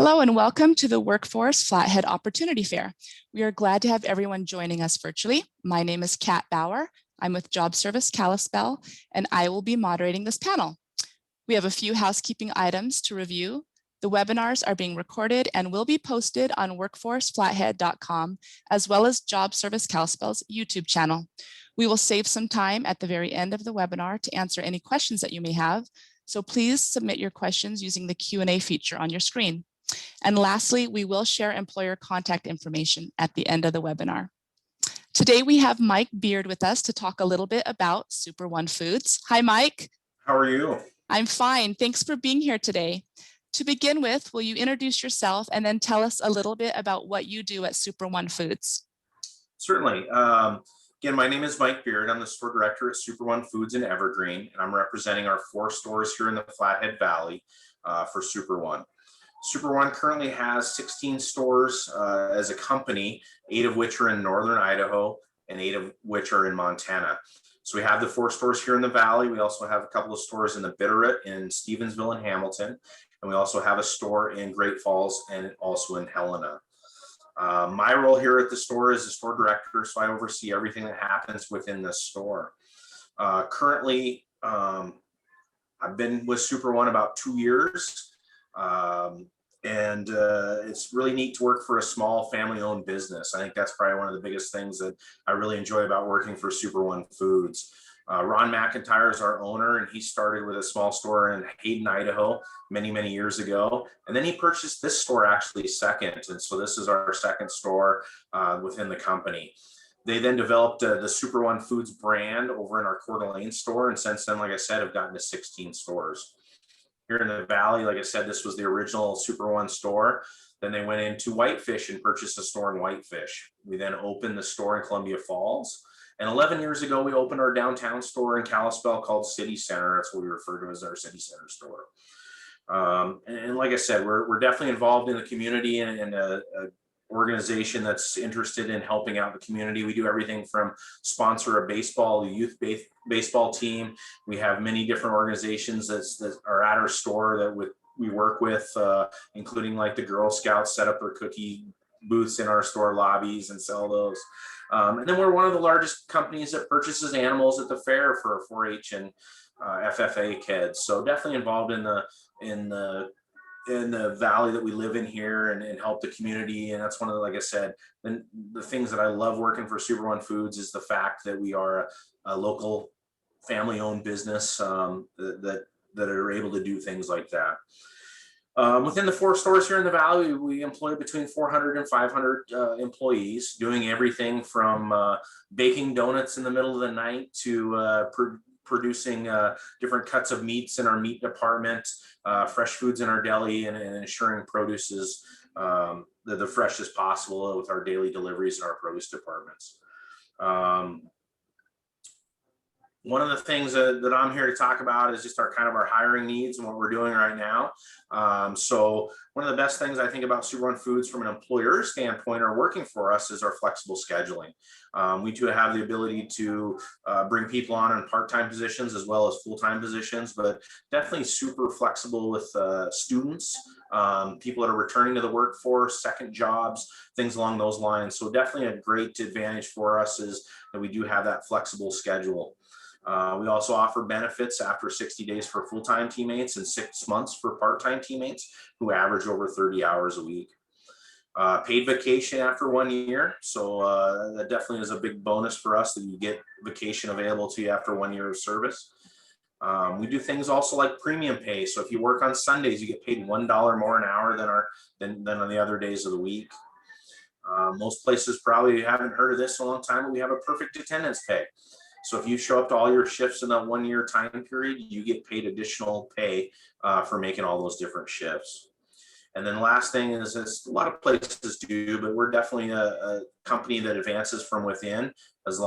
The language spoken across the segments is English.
Hello and welcome to the Workforce Flathead Opportunity Fair. We are glad to have everyone joining us virtually. My name is Kat Bauer. I'm with Job Service Kalispell, and I will be moderating this panel. We have a few housekeeping items to review. The webinars are being recorded and will be posted on workforceflathead.com, as well as Job Service Kalispell's YouTube channel. We will save some time at the very end of the webinar to answer any questions that you may have. So please submit your questions using the Q&A feature on your screen. And lastly, we will share employer contact information at the end of the webinar. Today we have Mike Beard with us to talk a little bit about Super One Foods. Hi, Mike. How are you? I'm fine. Thanks for being here today. To begin with, will you introduce yourself and then tell us a little bit about what you do at Super One Foods? Certainly. Again, my name is Mike Beard. I'm the store director at Super One Foods in Evergreen, and I'm representing our 4 stores here in the Flathead Valley for Super One. Super One currently has 16 stores as a company, 8 of which are in northern Idaho and 8 of which are in Montana. So we have the 4 stores here in the valley. We also have a couple of stores in the Bitterroot, in Stevensville and Hamilton. And we also have a store in Great Falls and also in Helena. My role here at the store is the store director, so I oversee everything that happens within the store. Currently, I've been with Super One about 2 years. It's really neat to work for a small family-owned business. I think that's probably one of the biggest things that I really enjoy about working for Super One Foods. Ron McIntyre is our owner, and he started with a small store in Hayden, Idaho, many years ago. And then he purchased this store actually second. And so this is our second store within the company. They then developed the Super One Foods brand over in our Coeur d'Alene store. And since then, like I said, have gotten to 16 stores. Here in the valley, like I said, this was the original Super One store. Then they went into Whitefish and purchased a store in Whitefish. We then opened the store in Columbia Falls. And 11 years ago, we opened our downtown store in Kalispell called City Center. That's what we refer to as our City Center store. And like I said, we're definitely involved in the community and a organization that's interested in helping out the community. We do everything from sponsor a youth baseball team. We have many different organizations that are at our store that we work with, including like the Girl Scouts set up their cookie booths in our store lobbies and sell those. And then we're one of the largest companies that purchases animals at the fair for 4-H and FFA kids. So definitely involved in the valley that we live in here and help the community. And that's one of the, like I said, the things that I love working for Super One Foods is the fact that we are a local family-owned business that are able to do things like that. Within the 4 stores here in the valley, we employ between 400 and 500 employees, doing everything from baking donuts in the middle of the night to producing different cuts of meats in our meat department, fresh foods in our deli, and ensuring produce is the freshest possible with our daily deliveries in our produce departments. One of the things that I'm here to talk about is just our hiring needs and what we're doing right now. So one of the best things I think about Super One Foods from an employer standpoint or working for us is our flexible scheduling. We do have the ability to bring people on part-time positions as well as full-time positions, but definitely super flexible with students, people that are returning to the workforce, second jobs, things along those lines. So definitely a great advantage for us is that we do have that flexible schedule. We also offer benefits after 60 days for full-time teammates and 6 months for part-time teammates who average over 30 hours a week. Paid vacation after 1 year. So that definitely is a big bonus for us that you get vacation available to you after 1 year of service. We do things also like premium pay. So if you work on Sundays, you get paid $1 more an hour than on the other days of the week. Most places probably haven't heard of this in a long time, but we have a perfect attendance pay. So if you show up to all your shifts in that 1 year time period, you get paid additional pay for making all those different shifts. And then the last thing is a lot of places do, but we're definitely a company that advances from within as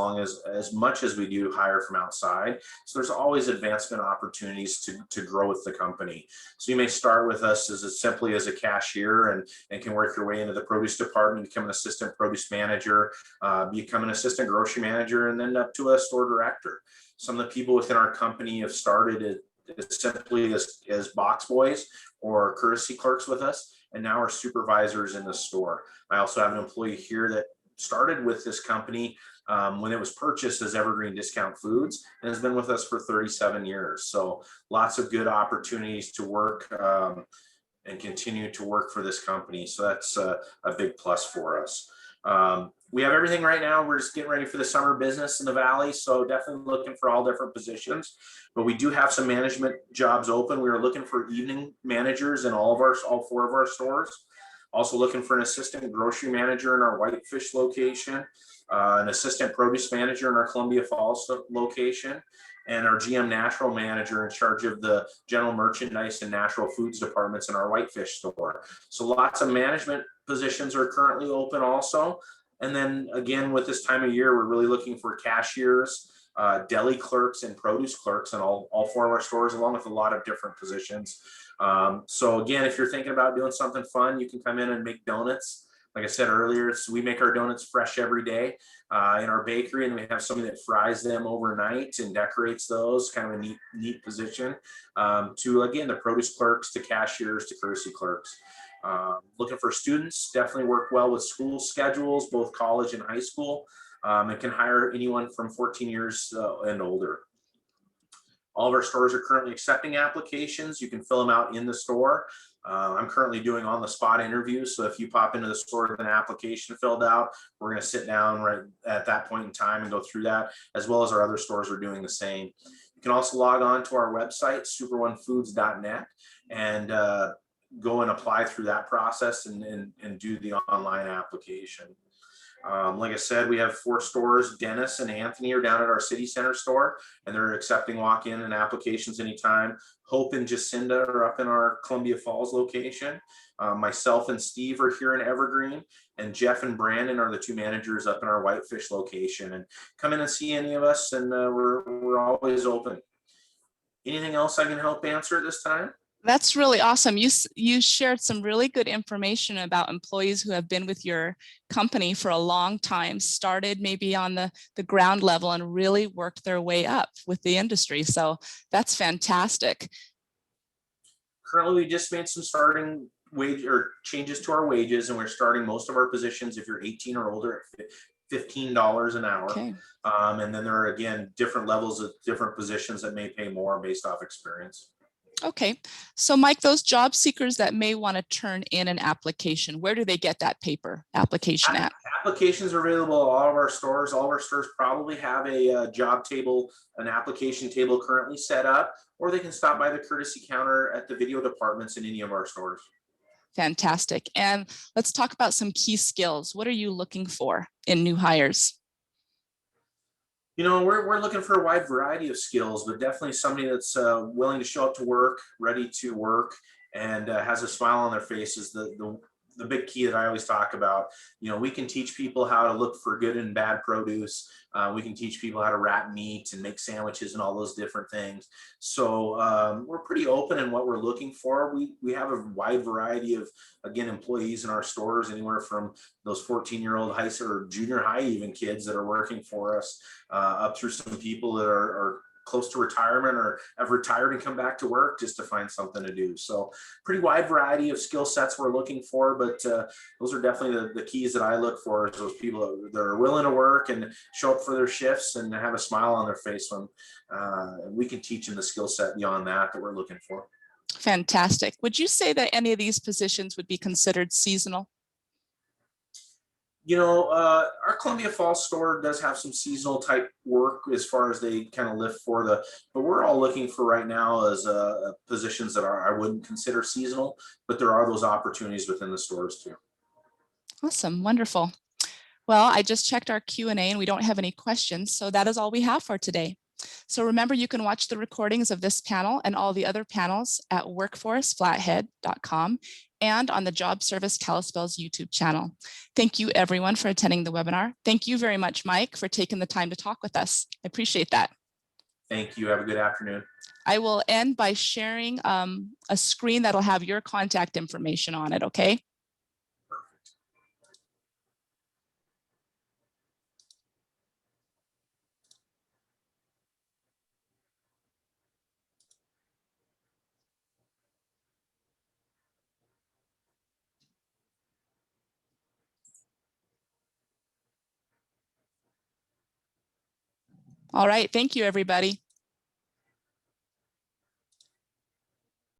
much as we do hire from outside. So there's always advancement opportunities to grow with the company. So you may start with us as simply as a cashier and can work your way into the produce department, become an assistant produce manager, become an assistant grocery manager, and then up to a store director. Some of the people within our company have started as simply as box boys or courtesy clerks with us, and now are supervisors in the store. I also have an employee here that started with this company when it was purchased as Evergreen Discount Foods and has been with us for 37 years. So lots of good opportunities to work and continue to work for this company. So that's a big plus for us. We have everything right now. We're just getting ready for the summer business in the Valley. So definitely looking for all different positions, but we do have some management jobs open. We are looking for evening managers in all 4 of our stores. Also looking for an assistant grocery manager in our Whitefish location, an assistant produce manager in our Columbia Falls location, and our GM natural manager in charge of the general merchandise and natural foods departments in our Whitefish store. So lots of management positions are currently open also. And then again, with this time of year, we're really looking for cashiers, deli clerks, and produce clerks in all 4 of our stores, along with a lot of different positions. So again, if you're thinking about doing something fun, you can come in and make donuts. Like I said earlier, we make our donuts fresh every day in our bakery, and we have somebody that fries them overnight and decorates those. Kind of a neat position. To again, the produce clerks, to cashiers, to courtesy clerks. Looking for students, definitely work well with school schedules, both college and high school, and can hire anyone from 14 years and older. All of our stores are currently accepting applications. You can fill them out in the store. I'm currently doing on-the-spot interviews. So if you pop into the store with an application filled out, we're going to sit down right at that point in time and go through that, as well as our other stores are doing the same. You can also log on to our website, superonefoods.net, and go and apply through that process and do the online application. Like I said, we have 4 stores. Dennis and Anthony are down at our city center store, and they're accepting walk-in and applications anytime. Hope and Jacinda are up in our Columbia Falls location. Myself and Steve are here in Evergreen, and Jeff and Brandon are the 2 managers up in our Whitefish location. And come in and see any of us, and we're always open. Anything else I can help answer at this time? That's really awesome. You shared some really good information about employees who have been with your company for a long time, started maybe on the ground level and really worked their way up with the industry. So that's fantastic. Currently, we just made some starting wage or changes to our wages, and we're starting most of our positions, if you're 18 or older, at $15 an hour. Okay. And then there are, again, different levels of different positions that may pay more based off experience. Okay, so Mike, those job seekers that may want to turn in an application, where do they get that paper application at? Applications are available at all of our stores. All of our stores probably have a job table, an application table currently set up, or they can stop by the courtesy counter at the video departments in any of our stores. Fantastic. And let's talk about some key skills. What are you looking for in new hires? You know, we're looking for a wide variety of skills, but definitely somebody that's willing to show up to work, ready to work, and has a smile on their face is the big key that I always talk about. You know, we can teach people how to look for good and bad produce. We can teach people how to wrap meat and make sandwiches and all those different things. So we're pretty open in what we're looking for. We have a wide variety of, again, employees in our stores, anywhere from those 14-year-old high or junior high even kids that are working for us, up through some people that are close to retirement or have retired and come back to work just to find something to do. So pretty wide variety of skill sets we're looking for, but those are definitely the keys that I look for, is those people that are willing to work and show up for their shifts and have a smile on their face when we can teach them the skill set beyond that we're looking for. Fantastic. Would you say that any of these positions would be considered seasonal? You know, our Columbia Falls store does have some seasonal type work as far as they kind of lift for but we're all looking for right now as positions that I wouldn't consider seasonal, but there are those opportunities within the stores too. Awesome, wonderful. Well, I just checked our Q&A and we don't have any questions, so that is all we have for today. So remember, you can watch the recordings of this panel and all the other panels at workforceflathead.com and on the Job Service Kalispell's YouTube channel. Thank you everyone for attending the webinar. Thank you very much, Mike, for taking the time to talk with us. I appreciate that. Thank you. Have a good afternoon. I will end by sharing a screen that'll have your contact information on it, okay? All right, thank you, everybody.